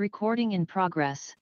Recording in progress.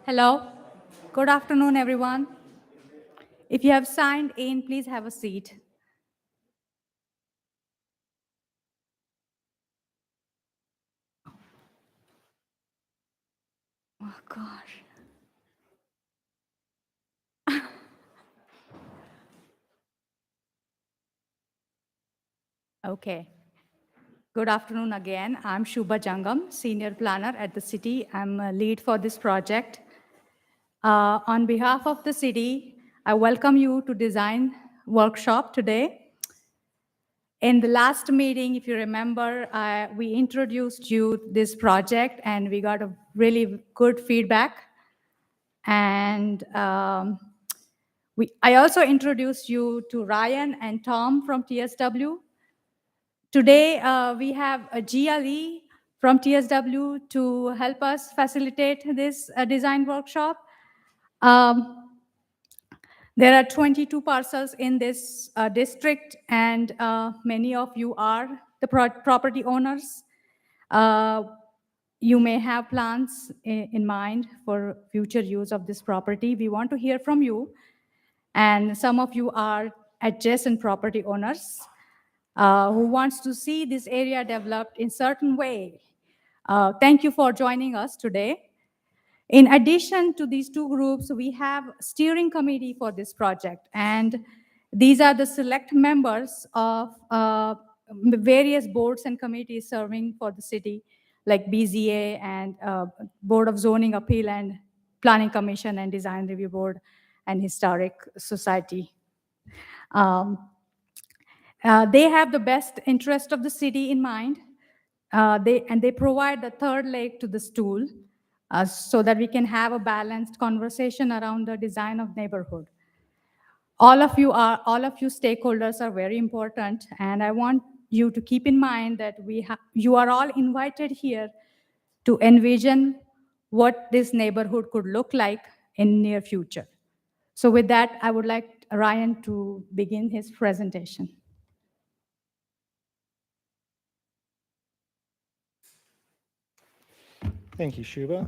Hello. Good afternoon, everyone. If you have signed in, please have a seat. Oh, gosh. Okay. Good afternoon again. I'm Shubha Jangam, Senior Planner at the city. I'm a lead for this project. On behalf of the city, I welcome you to design workshop today. In the last meeting, if you remember, we introduced you this project and we got a really good feedback. And I also introduced you to Ryan and Tom from TSW. Today, we have a GLE from TSW to help us facilitate this design workshop. There are 22 parcels in this district, and many of you are the property owners. You may have plans in mind for future use of this property. We want to hear from you. And some of you are adjacent property owners who wants to see this area developed in certain way. Thank you for joining us today. In addition to these two groups, we have steering committee for this project, and these are the select members of various boards and committees serving for the city, like BZA and Board of Zoning Appeal and Planning Commission and Design Review Board and Historic Society. They have the best interest of the city in mind. They provide the third leg to the stool so that we can have a balanced conversation around the design of neighborhood. All of you stakeholders are very important, and I want you to keep in mind that you are all invited here to envision what this neighborhood could look like in near future. So with that, I would like Ryan to begin his presentation. Thank you, Shubha.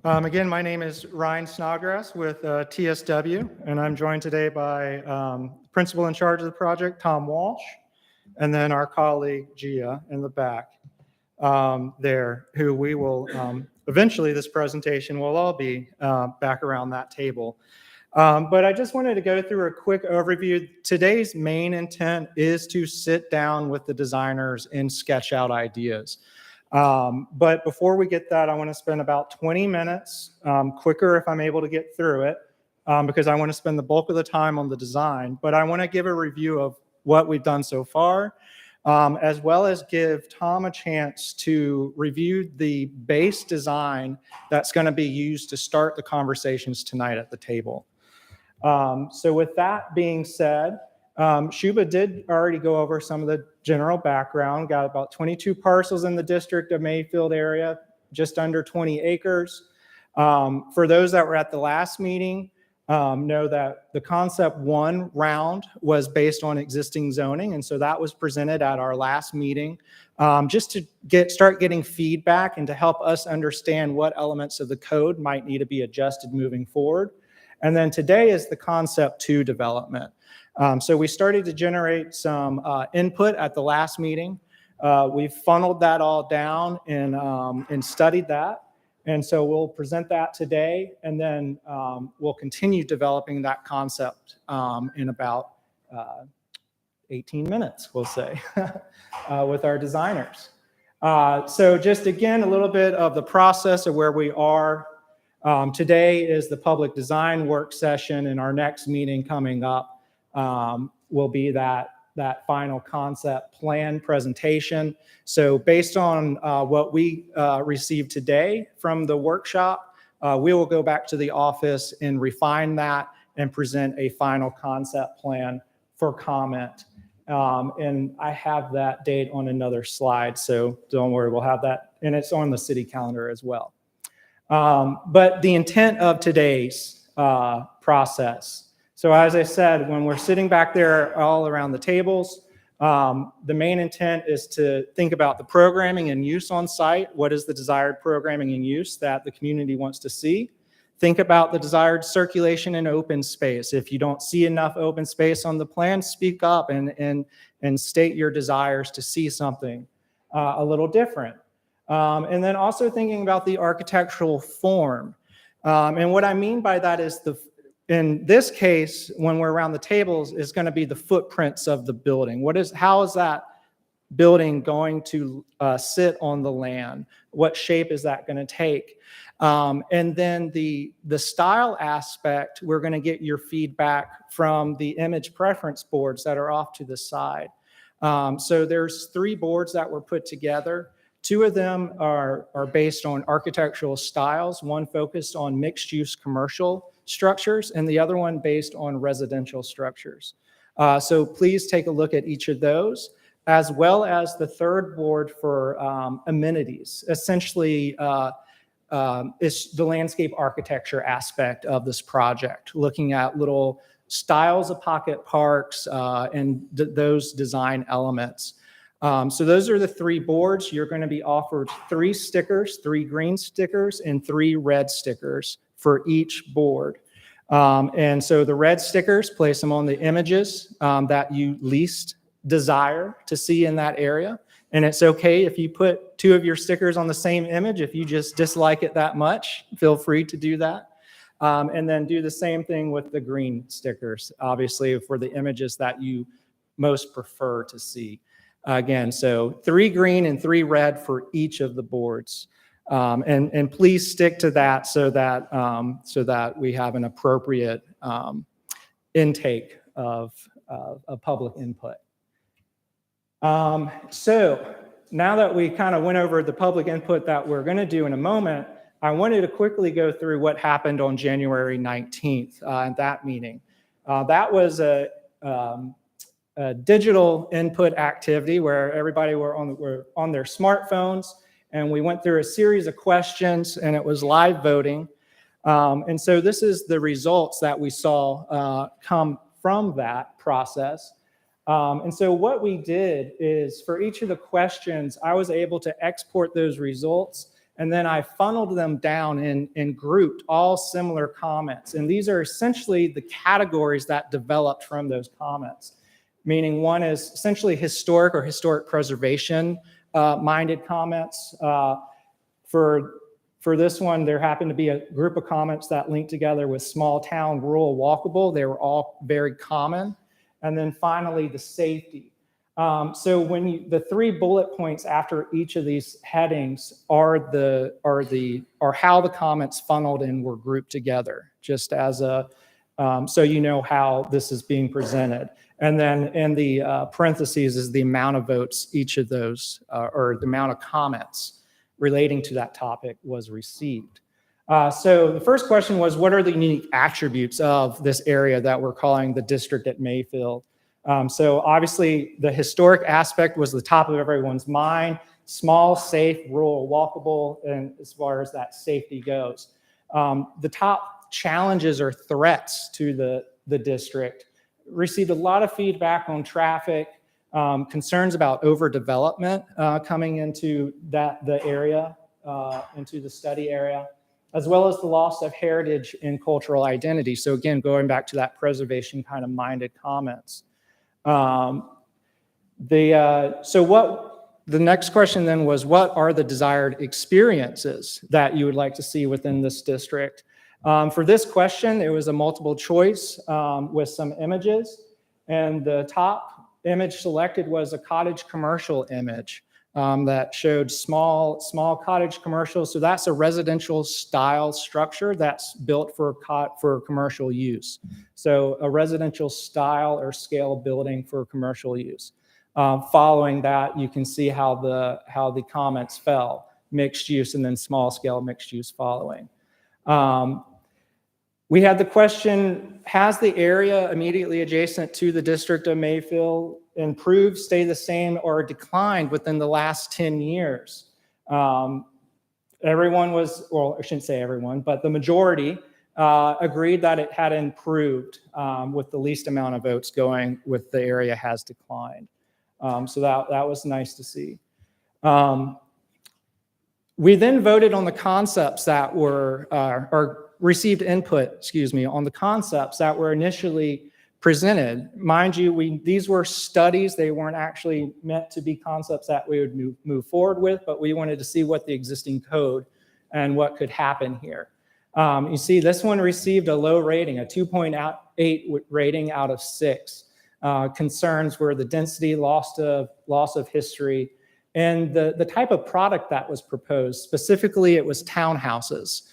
Again, my name is Ryan Snodgrass with TSW, and I'm joined today by principal in charge of the project, Tom Walsh, and then our colleague, Gia, in the back there, who we will, eventually this presentation will all be back around that table. But I just wanted to go through a quick overview. Today's main intent is to sit down with the designers and sketch out ideas. But before we get that, I want to spend about 20 minutes, quicker if I'm able to get through it, because I want to spend the bulk of the time on the design. But I want to give a review of what we've done so far, as well as give Tom a chance to review the base design that's going to be used to start the conversations tonight at the table. So with that being said, Shubha did already go over some of the general background, got about 22 parcels in the district of Mayfield area, just under 20 acres. For those that were at the last meeting, know that the concept one round was based on existing zoning. And so that was presented at our last meeting, just to start getting feedback and to help us understand what elements of the code might need to be adjusted moving forward. And then today is the concept two development. So we started to generate some input at the last meeting. We've funneled that all down and studied that. And so we'll present that today, and then we'll continue developing that concept in about 18 minutes, we'll say, with our designers. So just again, a little bit of the process of where we are. Today is the public design work session, and our next meeting coming up will be that final concept plan presentation. So based on what we received today from the workshop, we will go back to the office and refine that and present a final concept plan for comment. And I have that date on another slide, so don't worry, we'll have that, and it's on the city calendar as well. But the intent of today's process. So as I said, when we're sitting back there all around the tables, the main intent is to think about the programming and use on site. What is the desired programming and use that the community wants to see? Think about the desired circulation and open space. If you don't see enough open space on the plan, speak up and state your desires to see something a little different. And then also thinking about the architectural form. And what I mean by that is in this case, when we're around the tables, is going to be the footprints of the building. How is that building going to sit on the land? What shape is that going to take? And then the style aspect, we're going to get your feedback from the image preference boards that are off to the side. So there's 3 boards that were put together. 2 of them are based on architectural styles, one focused on mixed-use commercial structures, and the other one based on residential structures. So please take a look at each of those, as well as the 3rd board for amenities. Essentially, it's the landscape architecture aspect of this project, looking at little styles of pocket parks and those design elements. So those are the 3 boards. You're going to be offered 3 stickers, 3 green stickers and 3 red stickers for each board. And so the red stickers, place them on the images that you least desire to see in that area. And it's okay if you put 2 of your stickers on the same image. If you just dislike it that much, feel free to do that. And then do the same thing with the green stickers, obviously, for the images that you most prefer to see. Again, so 3 green and 3 red for each of the boards. And please stick to that so that we have an appropriate intake of public input. So now that we kind of went over the public input that we're going to do in a moment, I wanted to quickly go through what happened on January 19th at that meeting. That was a digital input activity where everybody were on their smartphones, and we went through a series of questions, and it was live voting. And so this is the results that we saw come from that process. And so what we did is, for each of the questions, I was able to export those results, and then I funneled them down and grouped all similar comments. And these are essentially the categories that developed from those comments, meaning one is essentially historic or historic preservation minded comments. For this one, there happened to be a group of comments that linked together with small town, rural, walkable. They were all very common. And then finally, the safety. So when the 3 bullet points after each of these headings are how the comments funneled and were grouped together, just as so you know how this is being presented. And then in the parentheses is the amount of votes each of those, or the amount of comments relating to that topic was received. So the first question was, what are the unique attributes of this area that we're calling the district at Mayfield? So obviously the historic aspect was the top of everyone's mind: small, safe, rural, walkable, and as far as that safety goes. The top challenges or threats to the district received a lot of feedback on traffic, concerns about overdevelopment coming into the area, into the study area, as well as the loss of heritage and cultural identity. So again, going back to that preservation kind of minded comments. The next question then was, what are the desired experiences that you would like to see within this district? For this question, it was a multiple choice with some images, and the top image selected was a cottage commercial image that showed small cottage commercial. So that's a residential style structure that's built for commercial use. So a residential style or scale building for commercial use. Following that, you can see how the comments fell: mixed use and then small scale mixed use following. We had the question, has the area immediately adjacent to the district of Mayfield improved, stayed the same, or declined within the last 10 years? Everyone was, well, I shouldn't say everyone, but the majority agreed that it had improved, with the least amount of votes going with the area has declined. So that was nice to see. We then voted on the concepts that were, or received input, excuse me, on the concepts that were initially presented. Mind you, these were studies. They weren't actually meant to be concepts that we would move forward with, but we wanted to see what the existing code and what could happen here. You see, this one received a low rating, a 2.8 rating out of 6. Concerns were the density, loss of history, and the type of product that was proposed. Specifically, it was townhouses,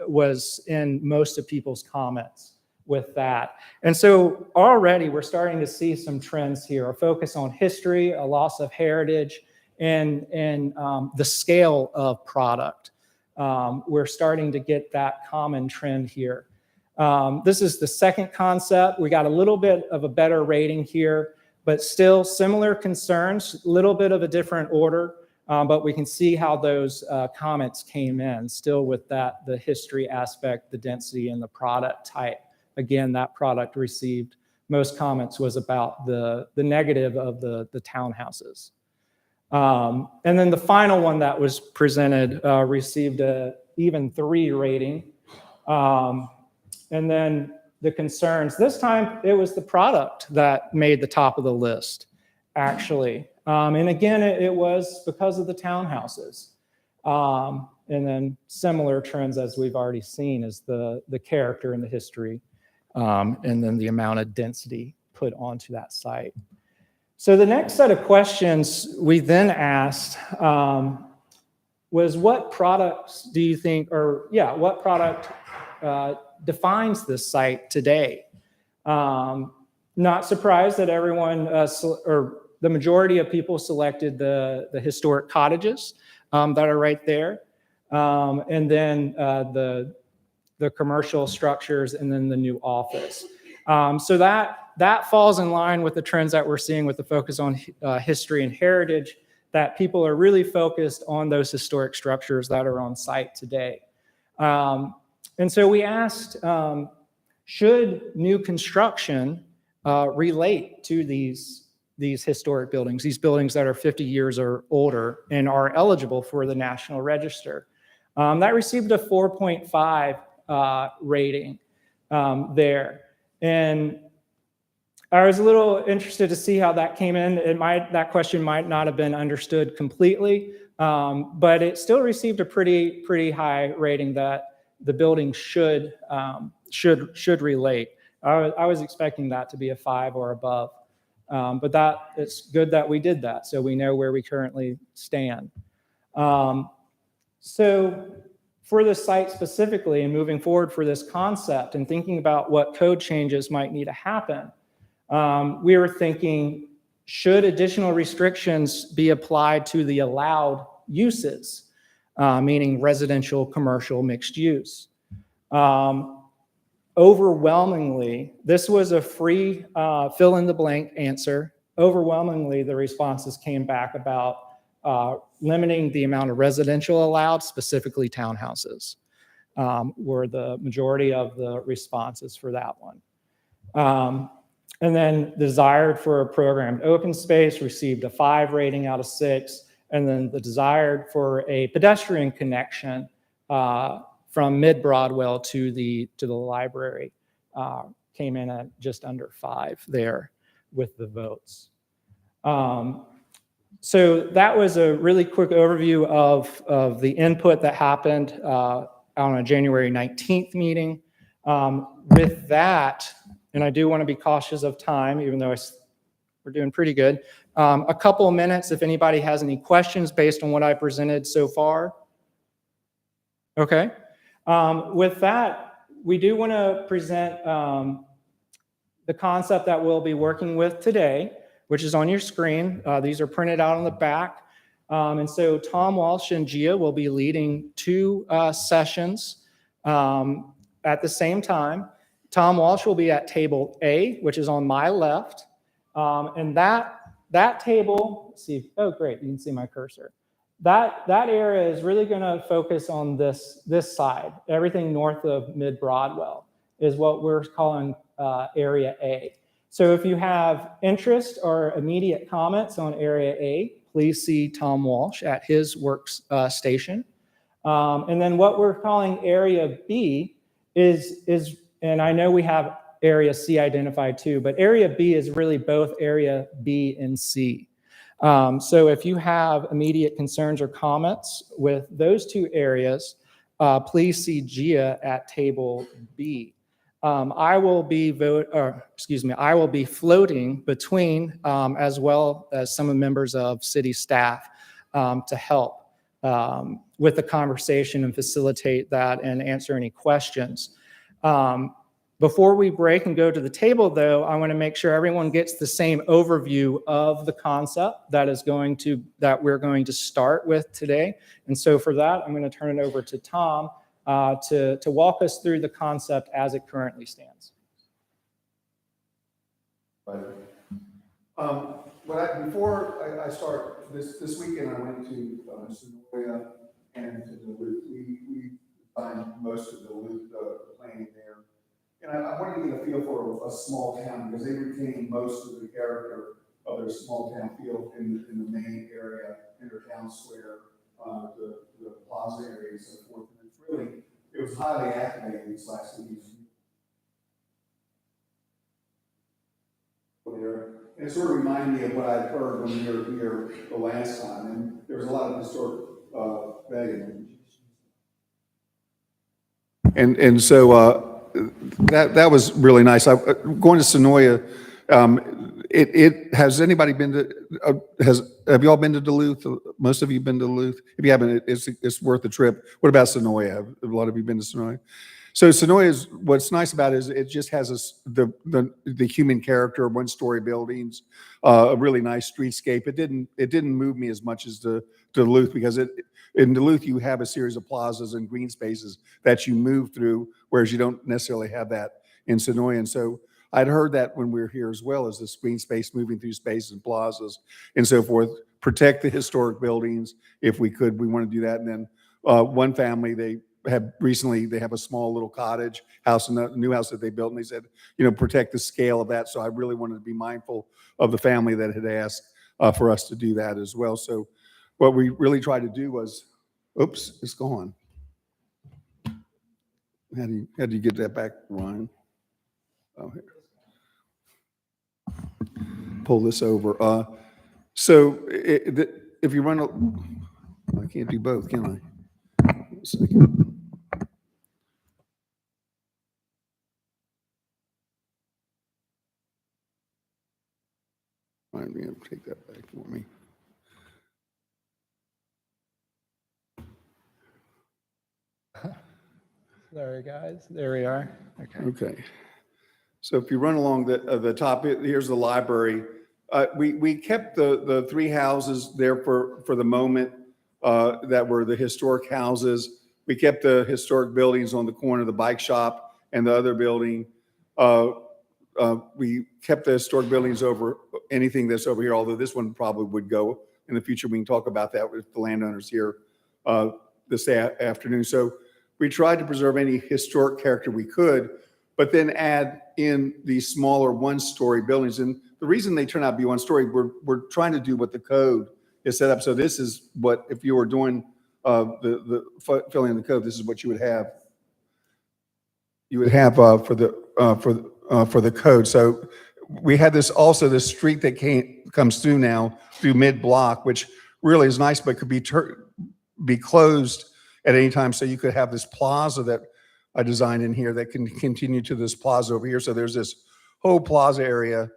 was in most of people's comments with that. And so already we're starting to see some trends here, a focus on history, a loss of heritage, and the scale of product. We're starting to get that common trend here. This is the second concept. We got a little bit of a better rating here, but still similar concerns, a little bit of a different order, but we can see how those comments came in, still with the history aspect, the density, and the product type. Again, that product received, most comments was about the negative of the townhouses. And then the final one that was presented received a even 3 rating. And then the concerns, this time it was the product that made the top of the list, actually. And again, it was because of the townhouses. And then similar trends as we've already seen is the character and the history, and then the amount of density put onto that site. So the next set of questions we then asked was, what products do you think, what product defines this site today? Not surprised that everyone, or the majority of people selected the historic cottages that are right there, and then the commercial structures, and then the new office. So that falls in line with the trends that we're seeing with the focus on history and heritage, that people are really focused on those historic structures that are on site today. And so we asked, should new construction relate to these historic buildings, these buildings that are 50 years or older and are eligible for the National Register? That received a 4.5 rating there. And I was a little interested to see how that came in. That question might not have been understood completely, but it still received a pretty high rating that the building should relate. I was expecting that to be a 5 or above, but it's good that we did that, so we know where we currently stand. So for the site specifically, and moving forward for this concept and thinking about what code changes might need to happen, we were thinking, should additional restrictions be applied to the allowed uses, meaning residential, commercial, mixed use? Overwhelmingly, this was a free fill-in-the-blank answer. Overwhelmingly, the responses came back about limiting the amount of residential allowed, specifically townhouses, were the majority of the responses for that one. And then desired for a programmed open space received a 5 rating out of 6. And then the desired for a pedestrian connection from Mid-Broadwell to the library came in at just under 5 there with the votes. So that was a really quick overview of the input that happened on a January 19th meeting. With that, and I do want to be cautious of time, even though we're doing pretty good. A couple of minutes if anybody has any questions based on what I presented so far. Okay. With that, we do want to present the concept that we'll be working with today, which is on your screen. These are printed out on the back. And so Tom Walsh and Gia will be leading 2 sessions at the same time. Tom Walsh will be at table A, which is on my left. And that table, let's see, oh great, you can see my cursor. That area is really going to focus on this side. Everything north of Mid-Broadwell is what we're calling Area A. So if you have interest or immediate comments on Area A, please see Tom Walsh at his workstation. And then what we're calling Area B and I know we have area C identified too, but area B is really both area B and C. So if you have immediate concerns or comments with those two areas, please see Gia at table B. I will be floating between, as well as some of members of city staff, to help with the conversation and facilitate that and answer any questions. Before we break and go to the table, though, I want to make sure everyone gets the same overview of the concept that we're going to start with today. And so for that, I'm going to turn it over to Tom to walk us through the concept as it currently stands. Before I start, this weekend I went to Sonoya and to Duluth. We designed most of Duluth, the planning there. And I wanted to get a feel for a small town because they retain most of the character of their small town feel in the main area, Intertown Square, the plaza area and so forth. And it was highly activated these last weeks. There. And it sort of reminded me of what I'd heard when we were here the last time. And there was a lot of historic value. And so that was really nice. Going to Sonoya, has anybody been to, have you all been to Duluth? Most of you been to Duluth? If you haven't, it's worth the trip. What about Sonoya? Have a lot of you been to Sonoya? So Sonoya is, what's nice about it is it just has the human character, one-story buildings, a really nice streetscape. It didn't move me as much as the Duluth, because in Duluth you have a series of plazas and green spaces that you move through, whereas you don't necessarily have that in Sonoya. And so I'd heard that when we were here as well, as this green space moving through spaces and plazas and so forth, protect the historic buildings if we could. We want to do that. And then one family, they have a small little cottage house, and a new house that they built, and they said, protect the scale of that. So I really wanted to be mindful of the family that had asked for us to do that as well. So what we really tried to do was, oops, it's gone. How do you get that back, Ryan? Oh, here. Pull this over. So if you run, I can't do both, can I? 1 second. All right, I'm going to take that back for me. Sorry, guys. There we are. Okay. So if you run along the top, here's the library. We kept the three houses there for the moment that were the historic houses. We kept the historic buildings on the corner, the bike shop and the other building. We kept the historic buildings over anything that's over here, although this one probably would go in the future. We can talk about that with the landowners here this afternoon. So we tried to preserve any historic character we could, but then add in these smaller one-story buildings. And the reason they turn out to be one-story, we're trying to do what the code is set up. So this is what, if you were doing the filling in the code, this is what you would have. You would have for the code. So we had this street that comes through now through mid-block, which really is nice, but could be closed at any time. So you could have this plaza that I designed in here that can continue to this plaza over here. So there's this whole plaza area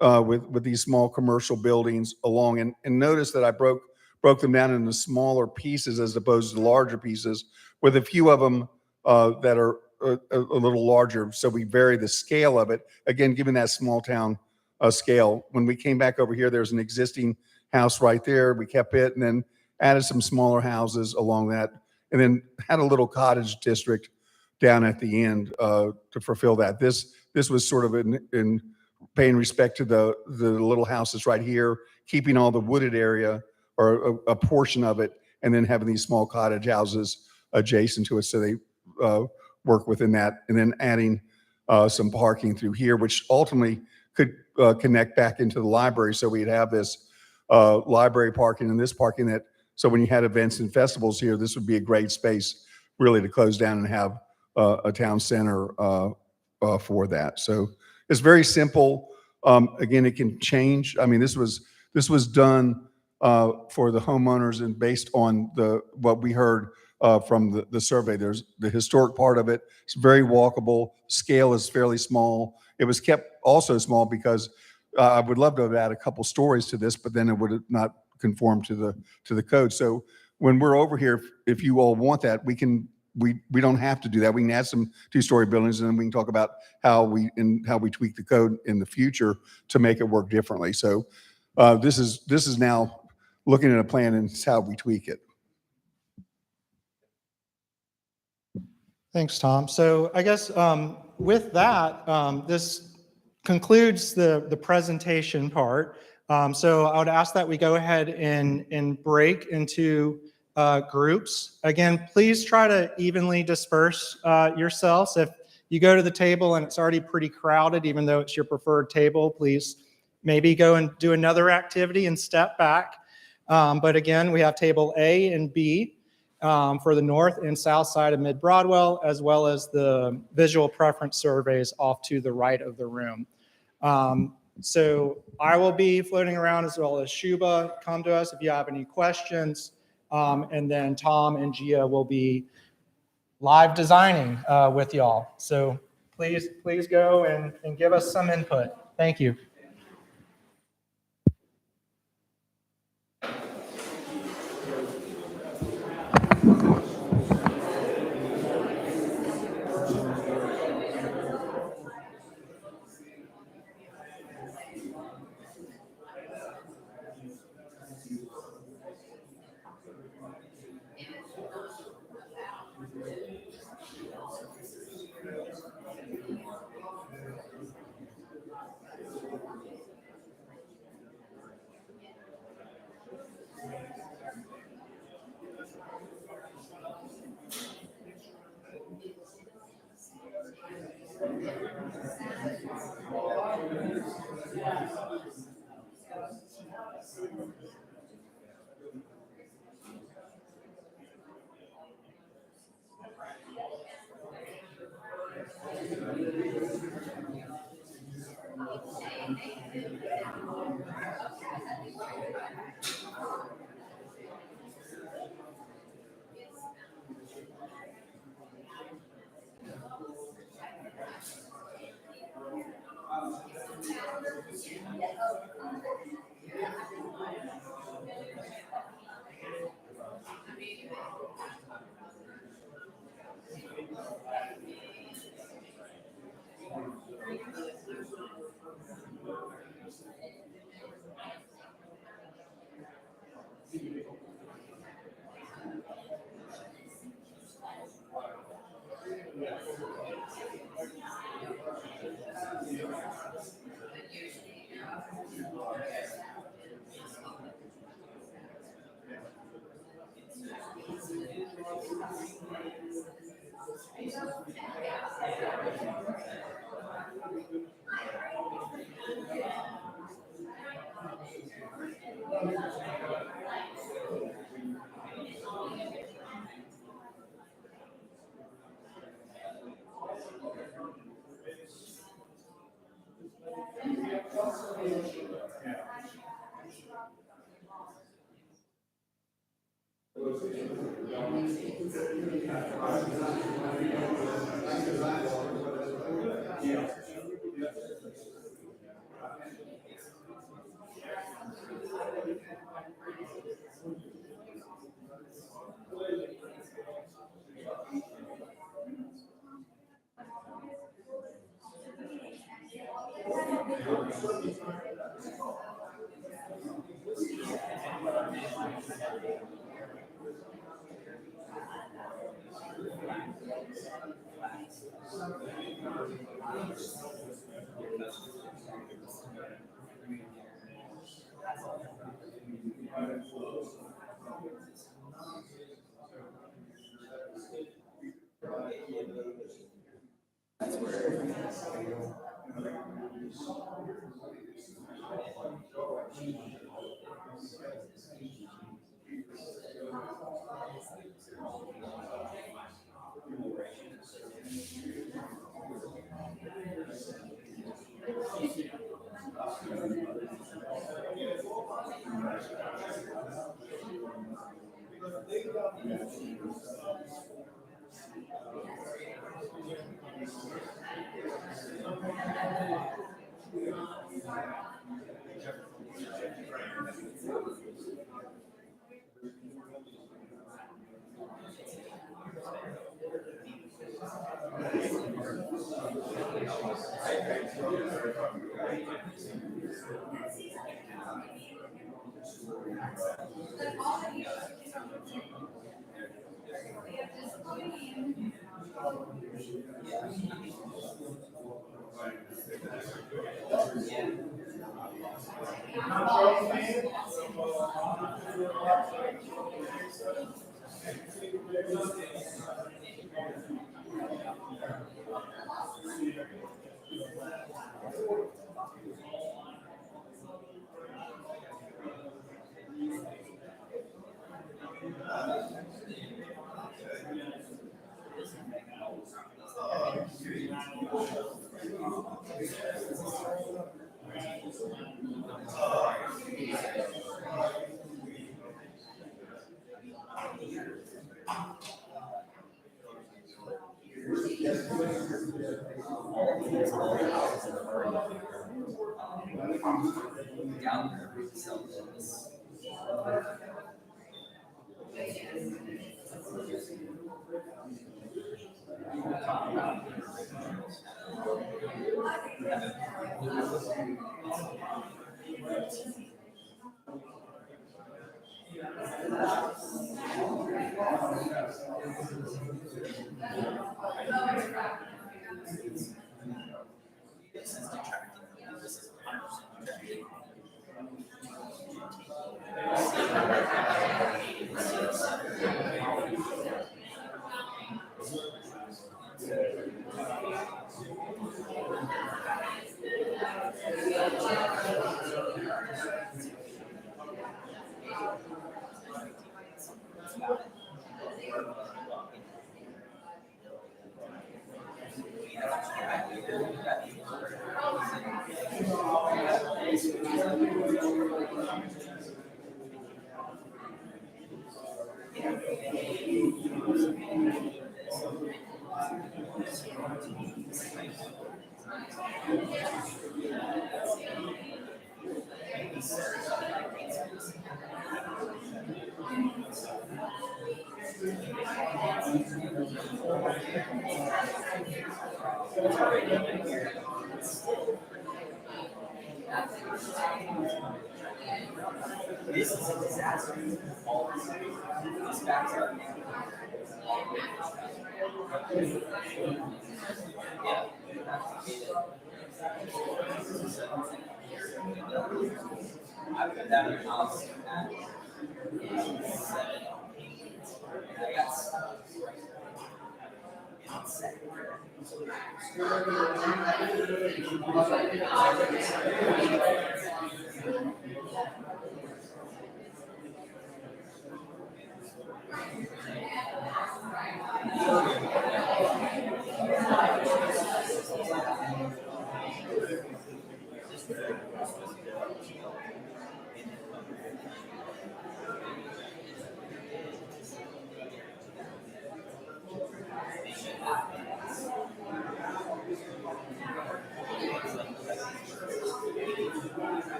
with these small commercial buildings along. And notice that I broke them down into smaller pieces as opposed to larger pieces, with a few of them that are a little larger. So we vary the scale of it. Again, given that small town scale. When we came back over here, there's an existing house right there. We kept it and then added some smaller houses along that, and then had a little cottage district down at the end to fulfill that. This was sort of in paying respect to the little houses right here, keeping all the wooded area or a portion of it, and then having these small cottage houses adjacent to it, so they work within that, and then adding some parking through here, which ultimately could connect back into the library. So we'd have this library parking and this parking so when you had events and festivals here, this would be a great space really to close down and have a town center for that. So it's very simple. Again, it can change. I mean, this was done for the homeowners and based on what we heard from the survey. There's the historic part of it. It's very walkable. Scale is fairly small. It was kept also small because I would love to have added a couple stories to this, but then it would not conform to the code. So when we're over here, if you all want that, we don't have to do that. We can add some two-story buildings, and then we can talk about how we tweak the code in the future to make it work differently. So this is now looking at a plan and it's how we tweak it. Thanks, Tom. So I guess with that, this concludes the presentation part. So I would ask that we go ahead and break into groups. Again, please try to evenly disperse yourselves. If you go to the table and it's already pretty crowded, even though it's your preferred table, please maybe go and do another activity and step back. But again, we have table A and B for the north and south side of Mid-Broadwell, as well as the visual preference surveys off to the right of the room. So I will be floating around, as well as Shuba. Come to us if you have any questions. And then Tom and Gia will be live designing with y'all. So please go and give us some input. Thank you.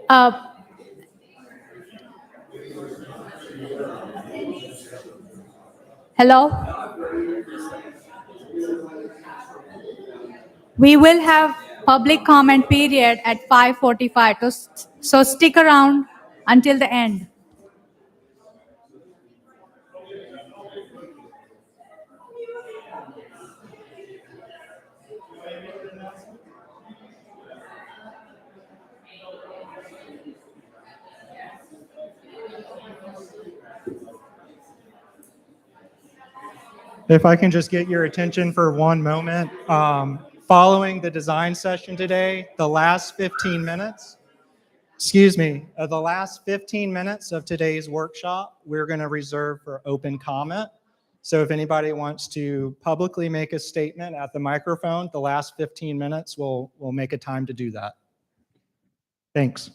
Uh, Hello? We will have public comment period at 5:45, so stick around until the end. If I can just get your attention for one moment. Following the design session today, the last 15 minutes, the last 15 minutes of today's workshop, we're going to reserve for open comment. So if anybody wants to publicly make a statement at the microphone, the last 15 minutes, we'll make a time to do that. Thanks.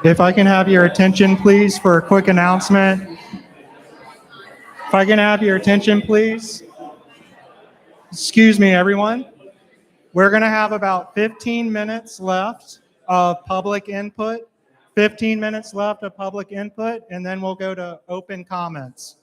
If I can have your attention, please, for a quick announcement. If I can have your attention, please. Excuse me, everyone. We're going to have about 15 minutes left of public input. 15 minutes left of public input, and then we'll go to open comments.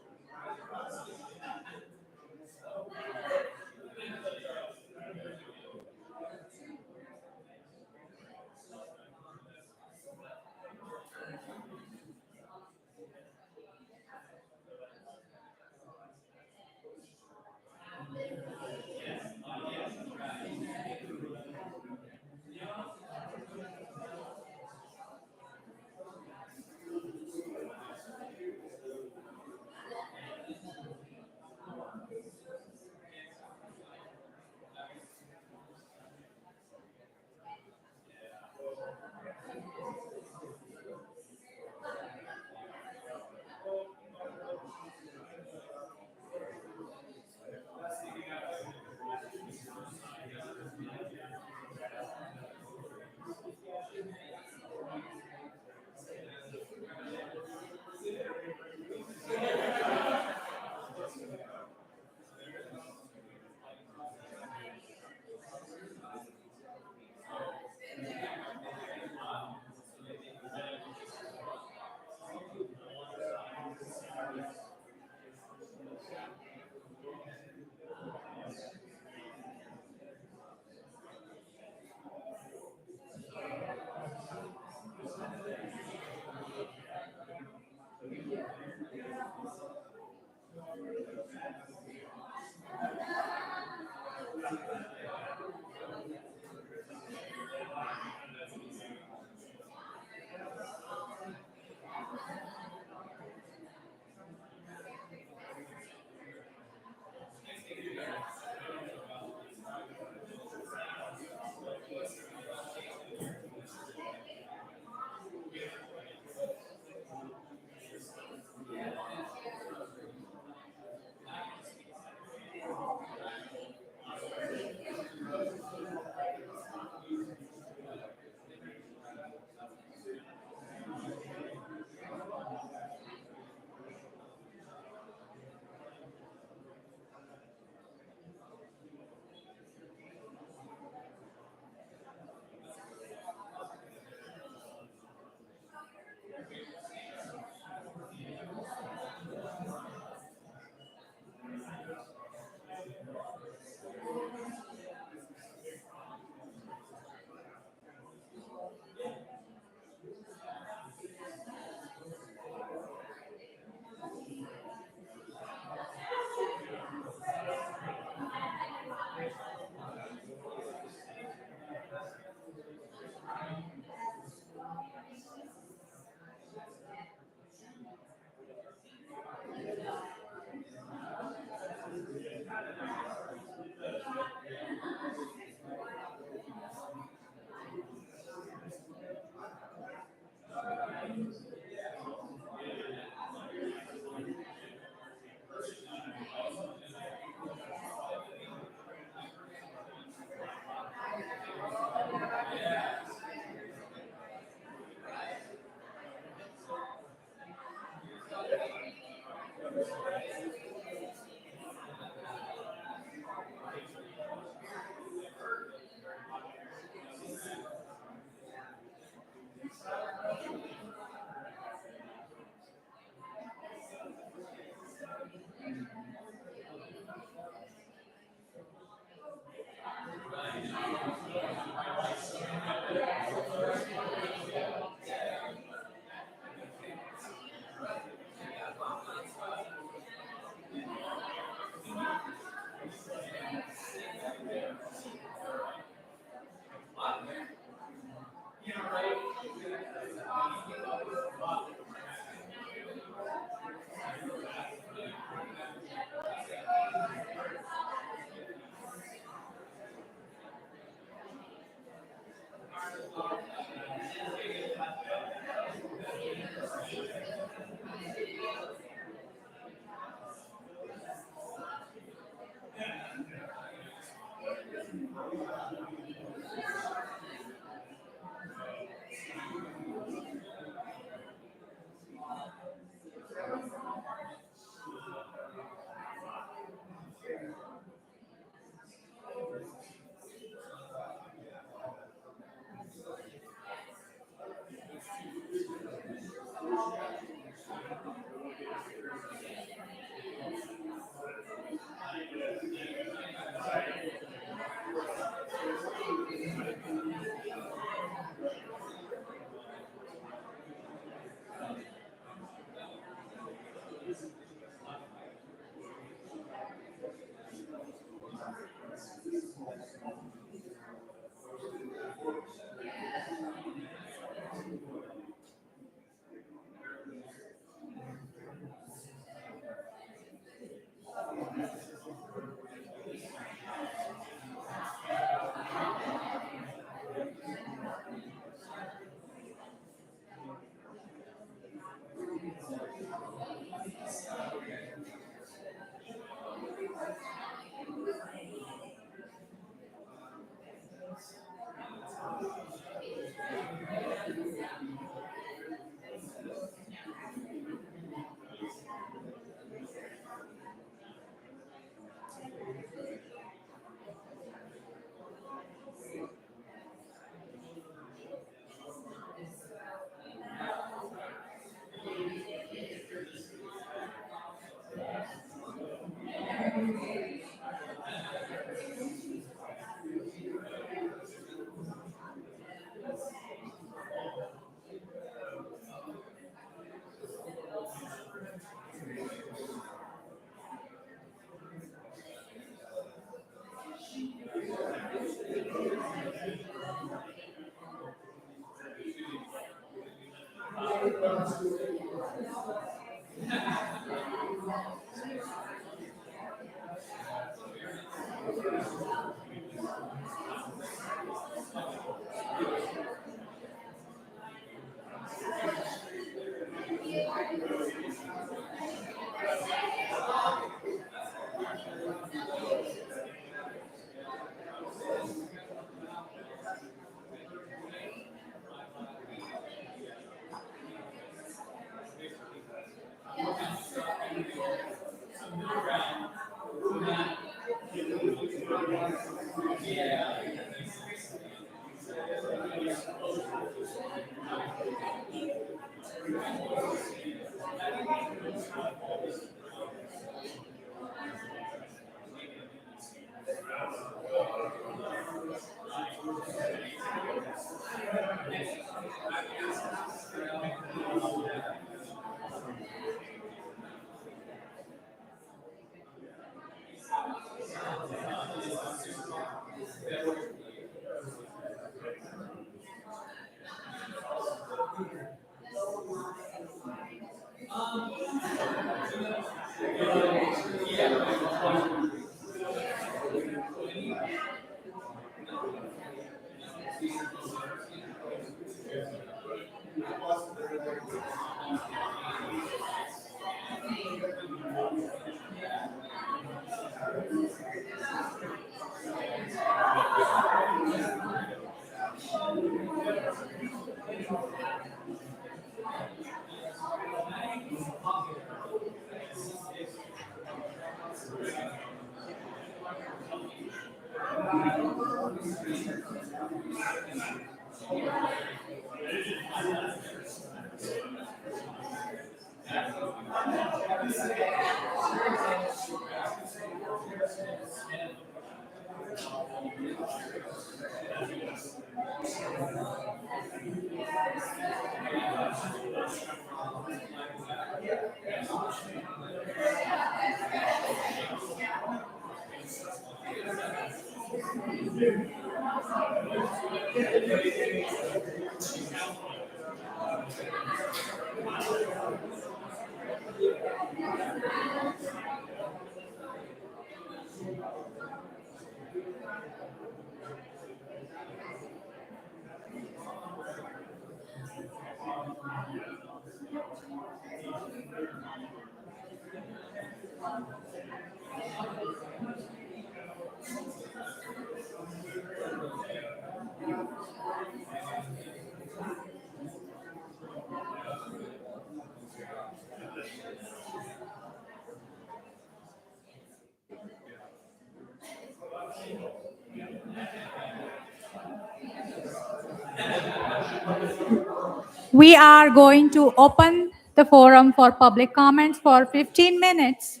We are going to open the forum for public comments for 15 minutes.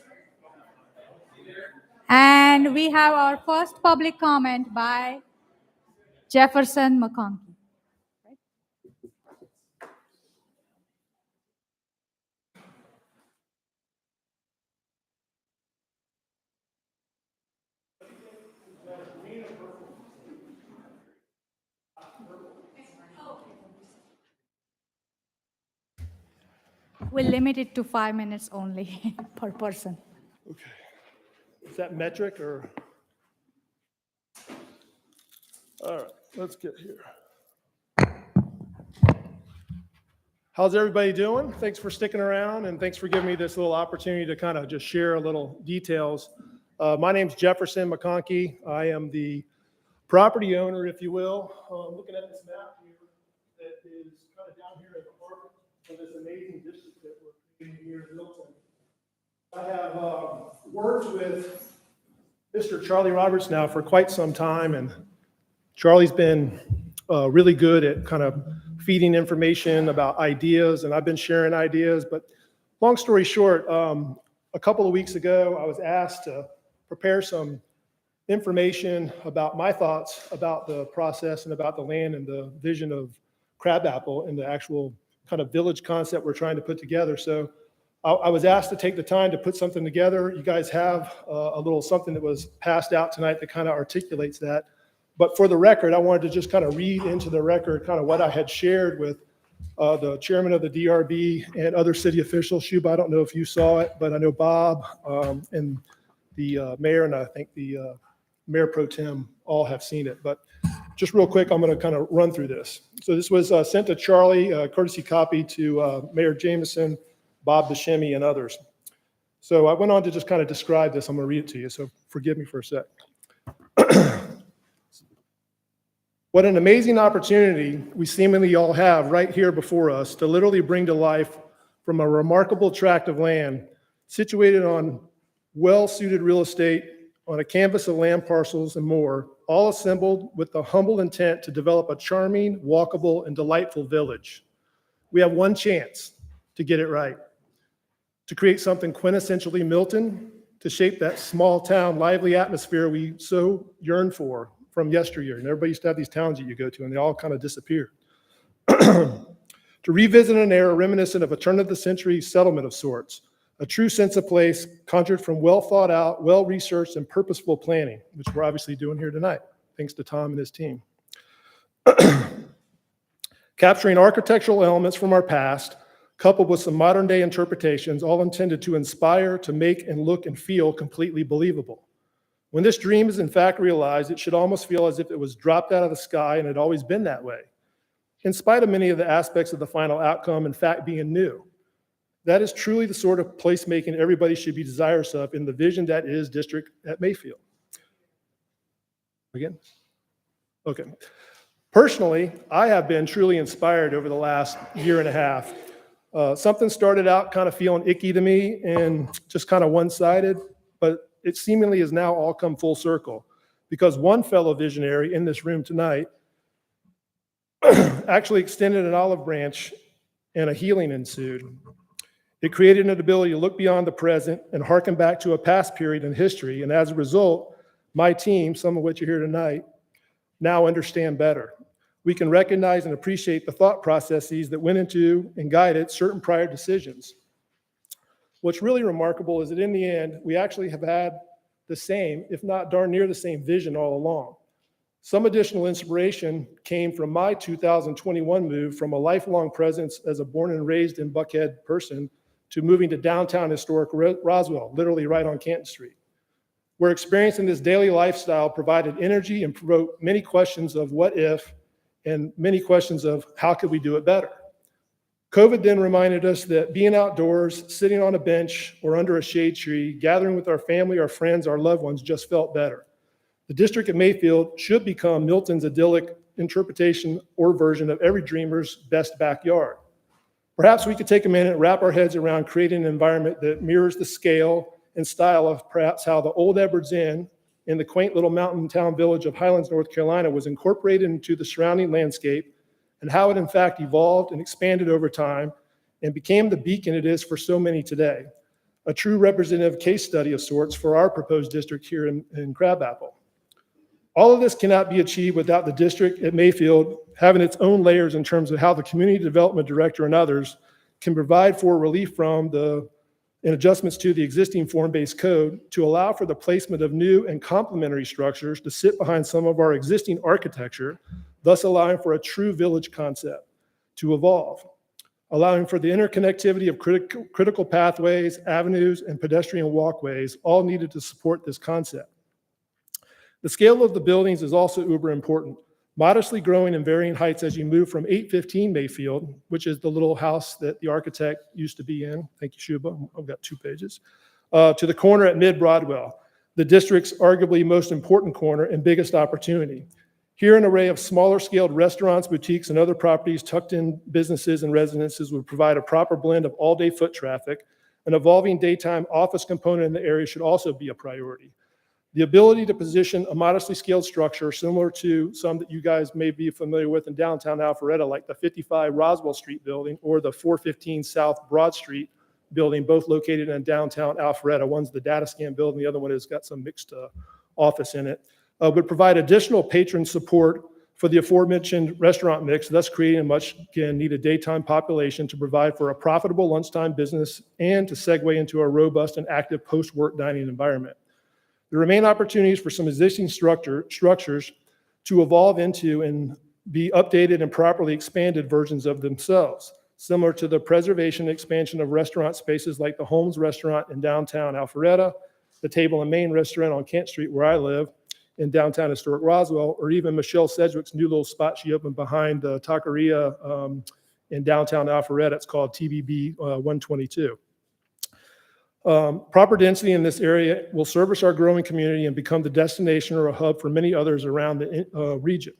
And we have our first public comment by Jefferson McConkey. We'll limit it to 5 minutes only per person. Okay. Is that metric or? All right, let's get here. How's everybody doing? Thanks for sticking around and thanks for giving me this little opportunity to kind of just share a little details. My name's Jefferson McConkey. I am the property owner, if you will. Looking at this map here, that is kind of down here in the heart of this amazing district that we're creating here in Milton. I have worked with Mr. Charlie Roberts now for quite some time, and Charlie's been really good at kind of feeding information about ideas, and I've been sharing ideas. But long story short, a couple of weeks ago, I was asked to prepare some information about my thoughts about the process and about the land and the vision of Crabapple and the actual kind of village concept we're trying to put together. So I was asked to take the time to put something together. You guys have a little something that was passed out tonight that kind of articulates that. But for the record, I wanted to just kind of read into the record kind of what I had shared with the chairman of the DRB, and other city officials. Shuba, I don't know if you saw it, but I know Bob and the mayor, and I think the mayor pro tem all have seen it. But just real quick, I'm going to kind of run through this. So this was sent to Charlie, courtesy copy to Mayor Jameson, Bob Buscemi, and others. So I went on to just kind of describe this. I'm going to read it to you, so forgive me for a sec. What an amazing opportunity we seemingly all have right here before us to literally bring to life from a remarkable tract of land situated on well-suited real estate on a canvas of land parcels and more, all assembled with the humble intent to develop a charming, walkable, and delightful village. We have one chance to get it right, to create something quintessentially Milton, to shape that small town lively atmosphere we so yearn for from yesteryear. And everybody used to have these towns that you go to, and they all kind of disappeared. To revisit an era reminiscent of a turn-of-the-century settlement of sorts, a true sense of place conjured from well-thought-out, well-researched, and purposeful planning, which we're obviously doing here tonight, thanks to Tom and his team. Capturing architectural elements from our past, coupled with some modern-day interpretations, all intended to inspire, to make and look and feel completely believable. When this dream is in fact realized, it should almost feel as if it was dropped out of the sky and had always been that way, in spite of many of the aspects of the final outcome, in fact, being new. That is truly the sort of placemaking everybody should be desirous of in the vision that is District at Mayfield. Again? Okay. Personally, I have been truly inspired over the last year and a half. Something started out kind of feeling icky to me and just kind of one-sided, but it seemingly has now all come full circle because one fellow visionary in this room tonight actually extended an olive branch and a healing ensued. It created an ability to look beyond the present and harken back to a past period in history. And as a result, my team, some of which are here tonight, now understand better. We can recognize and appreciate the thought processes that went into and guided certain prior decisions. What's really remarkable is that in the end, we actually have had the same, if not darn near the same vision all along. Some additional inspiration came from my 2021 move from a lifelong presence as a born and raised in Buckhead person to moving to downtown historic Roswell, literally right on Canton Street, where experiencing this daily lifestyle provided energy and provoked many questions of what if and many questions of how could we do it better. COVID then reminded us that being outdoors, sitting on a bench or under a shade tree, gathering with our family, our friends, our loved ones just felt better. The district at Mayfield should become Milton's idyllic interpretation or version of every dreamer's best backyard. Perhaps we could take a minute and wrap our heads around creating an environment that mirrors the scale and style of perhaps how the old Edwards Inn in the quaint little mountain town village of Highlands, North Carolina was incorporated into the surrounding landscape and how it in fact evolved and expanded over time and became the beacon it is for so many today. A true representative case study of sorts for our proposed district here in Crabapple. All of this cannot be achieved without the district at Mayfield having its own layers in terms of how the community development director and others can provide for relief from and adjustments to the existing form-based code to allow for the placement of new and complementary structures to sit behind some of our existing architecture, thus allowing for a true village concept to evolve, allowing for the interconnectivity of critical pathways, avenues, and pedestrian walkways, all needed to support this concept. The scale of the buildings is also uber important, modestly growing in varying heights as you move from 815 Mayfield, which is the little house that the architect used to be in. Thank you, Shuba. I've got 2 pages. To the corner at Mid-Broadwell, the district's arguably most important corner and biggest opportunity. Here, an array of smaller scaled restaurants, boutiques, and other properties tucked in businesses and residences would provide a proper blend of all-day foot traffic. An evolving daytime office component in the area should also be a priority. The ability to position a modestly scaled structure similar to some that you guys may be familiar with in downtown Alpharetta, like the 55 Roswell Street building or the 415 South Broad Street building, both located in downtown Alpharetta. One's the data scan building, the other one has got some mixed office in it, would provide additional patron support for the aforementioned restaurant mix, thus creating a much, again, needed daytime population to provide for a profitable lunchtime business and to segue into a robust and active post-work dining environment. There remain opportunities for some existing structures to evolve into and be updated and properly expanded versions of themselves, similar to the preservation and expansion of restaurant spaces like the Holmes Restaurant in downtown Alpharetta, the Table and Main Restaurant on Kent Street where I live in downtown historic Roswell, or even Michelle Sedgwick's new little spot she opened behind the taqueria in downtown Alpharetta. It's called TBB 122. Proper density in this area will service our growing community and become the destination or a hub for many others around the region.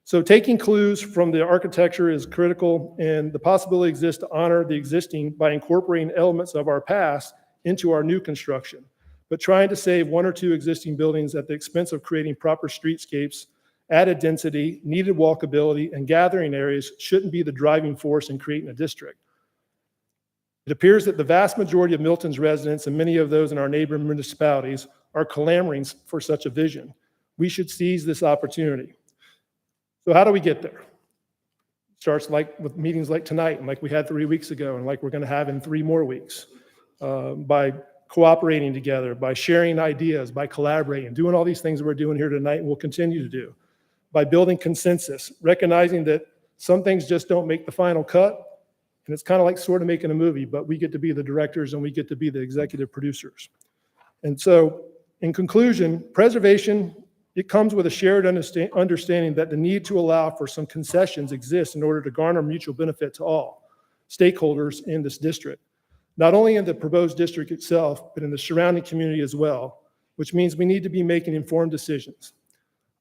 So taking clues from the architecture is critical, and the possibility exists to honor the existing by incorporating elements of our past into our new construction. But trying to save one or two existing buildings at the expense of creating proper streetscapes, added density, needed walkability, and gathering areas shouldn't be the driving force in creating a district. It appears that the vast majority of Milton's residents and many of those in our neighboring municipalities are clamoring for such a vision. We should seize this opportunity. So how do we get there? It starts like with meetings like tonight and like we had 3 weeks ago and like we're going to have in 3 more weeks, by cooperating together, by sharing ideas, by collaborating, doing all these things that we're doing here tonight and we'll continue to do, by building consensus, recognizing that some things just don't make the final cut. And it's kind of like sort of making a movie, but we get to be the directors and we get to be the executive producers. And so in conclusion, preservation, it comes with a shared understanding that the need to allow for some concessions exists in order to garner mutual benefit to all stakeholders in this district, not only in the proposed district itself, but in the surrounding community as well, which means we need to be making informed decisions.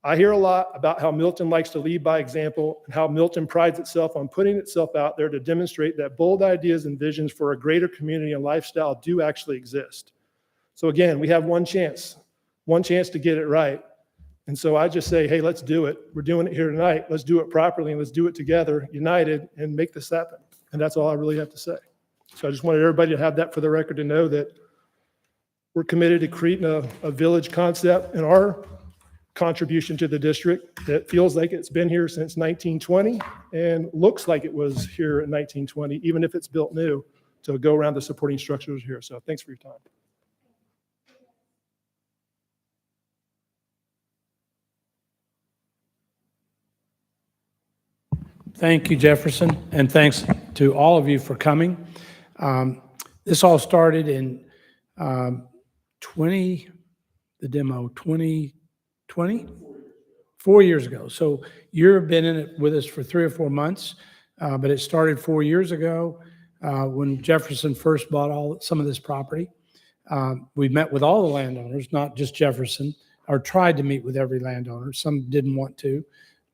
I hear a lot about how Milton likes to lead by example and how Milton prides itself on putting itself out there to demonstrate that bold ideas and visions for a greater community and lifestyle do actually exist. So again, we have one chance to get it right. And so I just say, hey, let's do it. We're doing it here tonight. Let's do it properly and let's do it together, united, and make this happen. And that's all I really have to say. So I just wanted everybody to have that for the record, to know that we're committed to creating a village concept in our contribution to the district that feels like it's been here since 1920 and looks like it was here in 1920, even if it's built new, to go around the supporting structures here. So thanks for your time. Thank you, Jefferson, and thanks to all of you for coming. This all started in 2020, 4 years ago. So you've been in it with us for 3 or 4 months, but it started 4 years ago when Jefferson first bought some of this property. We met with all the landowners, not just Jefferson, or tried to meet with every landowner. Some didn't want to,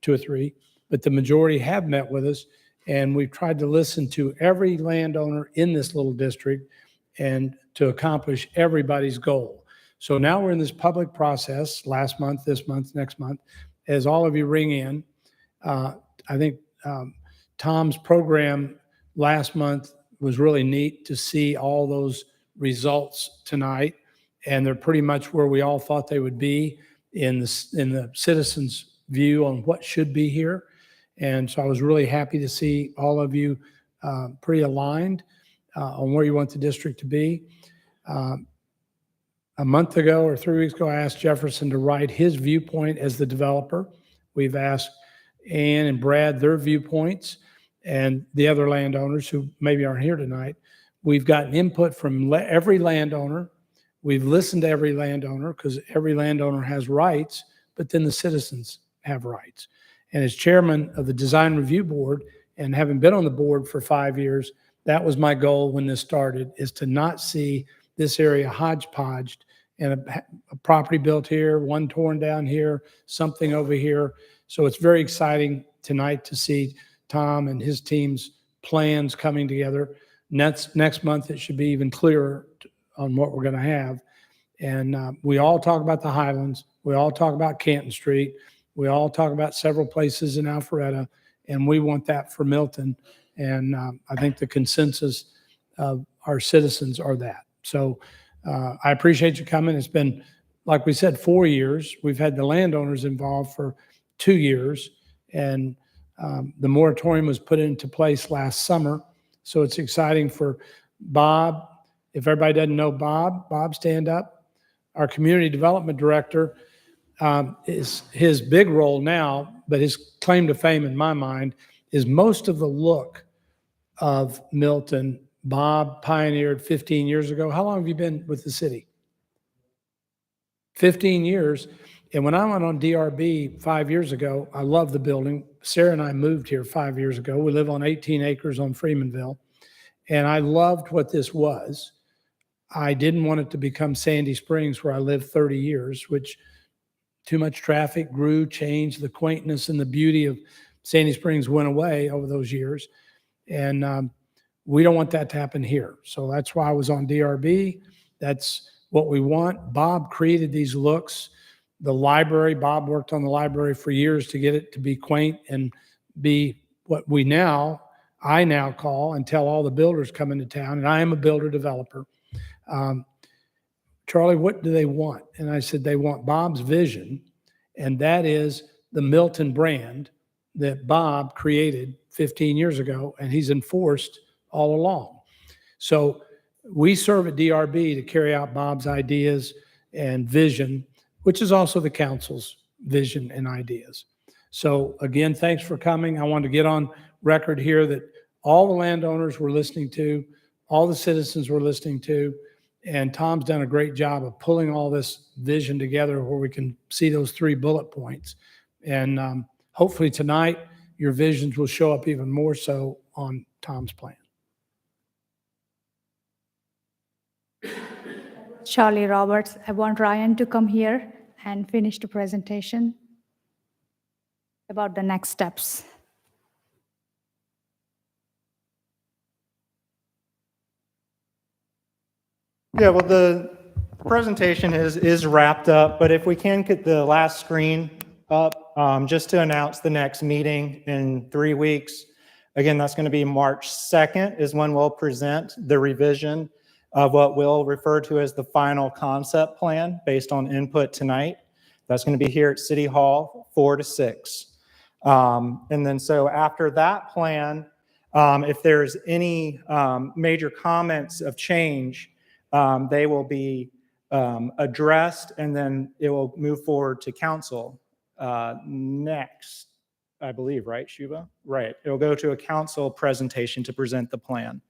2 or 3. But the majority have met with us, and we've tried to listen to every landowner in this little district and to accomplish everybody's goal. So now we're in this public process, last month, this month, next month, as all of you ring in. I think Tom's program last month was really neat to see all those results tonight, and they're pretty much where we all thought they would be in the citizens' view on what should be here. And so I was really happy to see all of you pretty aligned on where you want the district to be. A month ago or 3 weeks ago, I asked Jefferson to write his viewpoint as the developer. We've asked Ann and Brad their viewpoints and the other landowners who maybe aren't here tonight. We've gotten input from every landowner. We've listened to every landowner because every landowner has rights, but then the citizens have rights. And as chairman of the Design Review Board and having been on the board for 5 years, that was my goal when this started, is to not see this area hodgepodged and a property built here, one torn down here, something over here. So it's very exciting tonight to see Tom and his team's plans coming together. Next month, it should be even clearer on what we're going to have. And we all talk about the Highlands. We all talk about Canton Street. We all talk about several places in Alpharetta, and we want that for Milton. And I think the consensus of our citizens are that. So I appreciate you coming. It's been, like we said, 4 years. We've had the landowners involved for 2 years, and the moratorium was put into place last summer. So it's exciting for Bob. If everybody doesn't know Bob, stand up. Our community development director is his big role now, but his claim to fame in my mind is most of the look of Milton, Bob pioneered 15 years ago. How long have you been with the city? 15 years. And when I went on DRB 5 years ago, I loved the building. Sarah and I moved here 5 years ago. We live on 18 acres on Freemanville. And I loved what this was. I didn't want it to become Sandy Springs, where I lived 30 years, which too much traffic grew, changed, the quaintness and the beauty of Sandy Springs went away over those years. And we don't want that to happen here. So that's why I was on DRB. That's what we want. Bob created these looks. The library, Bob worked on the library for years to get it to be quaint and be what I now call and tell all the builders come into town, and I am a builder developer. Charlie, what do they want? And I said, they want Bob's vision, and that is the Milton brand that Bob created 15 years ago, and he's enforced all along. So we serve at DRB to carry out Bob's ideas and vision, which is also the council's vision and ideas. So again, thanks for coming. I want to get on record here that all the landowners were listening to, all the citizens were listening to, and Tom's done a great job of pulling all this vision together where we can see those 3 bullet points. And hopefully tonight, your visions will show up even more so on Tom's plan. Charlie Roberts, I want Ryan to come here and finish the presentation about the next steps. Yeah, well, the presentation is wrapped up, but if we can get the last screen up, just to announce the next meeting in 3 weeks. Again, that's going to be March 2nd is when we'll present the revision of what we'll refer to as the final concept plan based on input tonight. That's going to be here at City Hall, 4 to 6. And then so after that plan, if there's any major comments of change, they will be addressed, and then it will move forward to council next, I believe, right, Shuba? Right. It'll go to a council presentation to present the plan.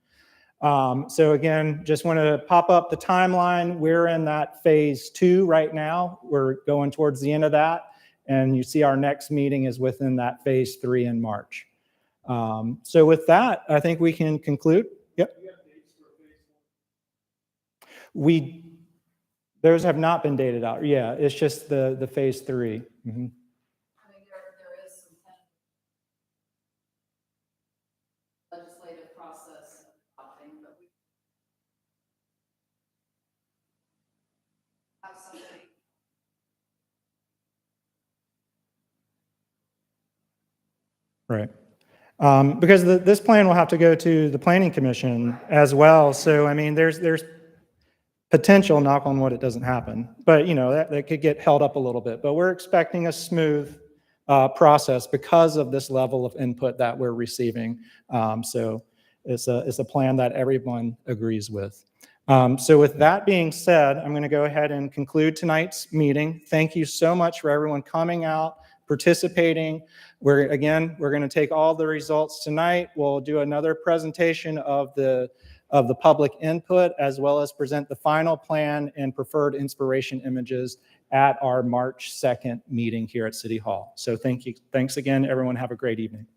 So again, just want to pop up the timeline. We're in that phase 2 right now. We're going towards the end of that. And you see our next meeting is within that phase 3 in March. So with that, I think we can conclude. Yep. Those have not been dated out. Yeah, it's just the phase 3. Mm-hmm. I mean, there is some kind of legislative process opting, but we have something. Right. Because this plan will have to go to the Planning Commission as well. So, I mean, there's potential, knock on wood, it doesn't happen. But, you know, that could get held up a little bit. But we're expecting a smooth process because of this level of input that we're receiving. So it's a plan that everyone agrees with. So with that being said, I'm going to go ahead and conclude tonight's meeting. Thank you so much for everyone coming out, participating. We're going to take all the results tonight. We'll do another presentation of the public input, as well as present the final plan and preferred inspiration images at our March 2nd meeting here at City Hall. So thank you. Thanks again, everyone. Have a great evening.